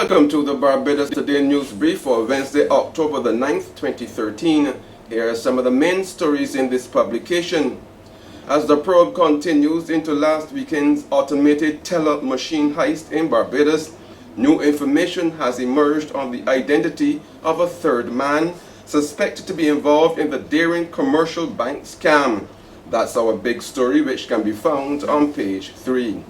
Welcome to the Barbados Today News Brief for Wednesday, October the 9th, 2013. Here are some of the main stories in this publication. As the probe continues into last weekend's automated teller machine heist in Barbados, new information has emerged on the identity of a third man suspected to be involved in the daring commercial bank scam. That's our big story, which can be found on page 3.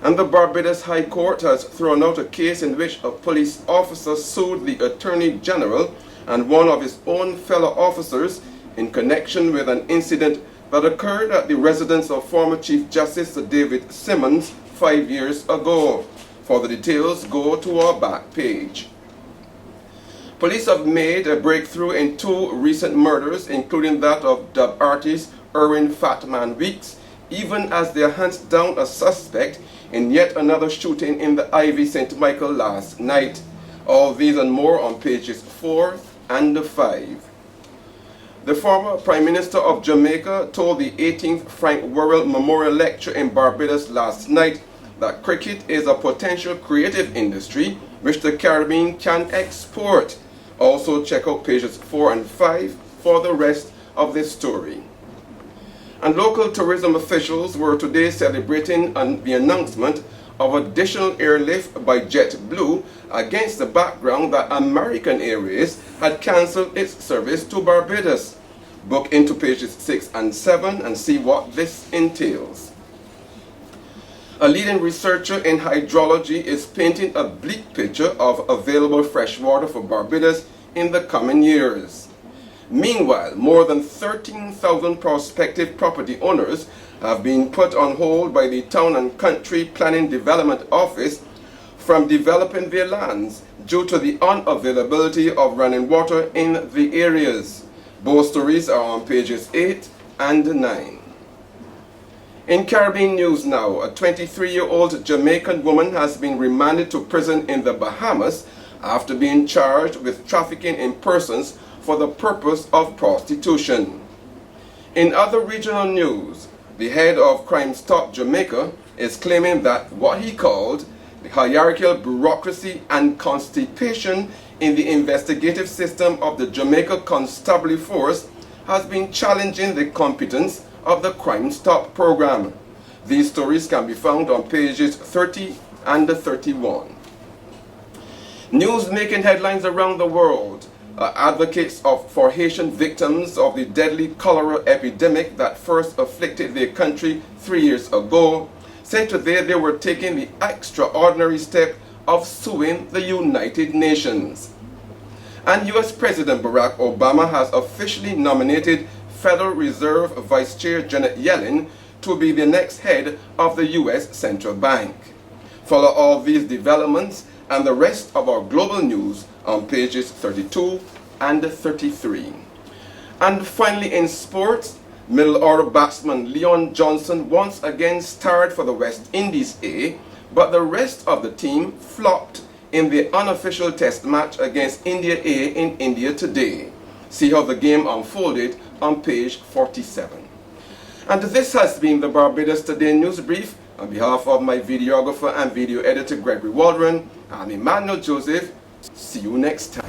And the Barbados High Court has thrown out a case in which a police officer sued the Attorney General and one of his own fellow officers in connection with an incident that occurred at the residence of former Chief Justice Sir David Simmons 5 years ago. For the details, go to our back page. Police have made a breakthrough in 2 recent murders, including that of dub artist Erwin Fatman Weeks, even as they hunt down a suspect in yet another shooting in the Ivy St. Michael last night. All these and more on pages 4 and 5. The former Prime Minister of Jamaica told the 18th Frank Worrell Memorial Lecture in Barbados last night that cricket is a potential creative industry which the Caribbean can export. Also check out pages 4 and 5 for the rest of this story. And local tourism officials were today celebrating the announcement of additional airlift by JetBlue against the background that American Airways had cancelled its service to Barbados. Book into pages 6 and 7 and see what this entails. A leading researcher in hydrology is painting a bleak picture of available fresh water for Barbados in the coming years. Meanwhile, more than 13,000 prospective property owners have been put on hold by the Town and Country Planning Development Office from developing their lands due to the unavailability of running water in the areas. Both stories are on pages 8 and 9. In Caribbean news now, a 23-year-old Jamaican woman has been remanded to prison in the Bahamas after being charged with trafficking in persons for the purpose of prostitution. In other regional news, the head of Crime Stop Jamaica is claiming that what he called the hierarchical bureaucracy and constipation in the investigative system of the Jamaica Constabulary Force has been challenging the competence of the Crime Stop program. These stories can be found on pages 30 and 31. News making headlines around the world. Advocates for Haitian victims of the deadly cholera epidemic that first afflicted their country 3 years ago said today they were taking the extraordinary step of suing the United Nations. And US President Barack Obama has officially nominated Federal Reserve Vice Chair Janet Yellen to be the next head of the US Central Bank. Follow all these developments and the rest of our global news on pages 32 and 33. And finally in sports, middle order batsman Leon Johnson once again starred for the West Indies A, but the rest of the team flopped in the unofficial test match against India A in India today. See how the game unfolded on page 47. And this has been the Barbados Today News Brief. On behalf of my videographer and video editor Gregory Waldron, I'm Emmanuel Joseph. See you next time.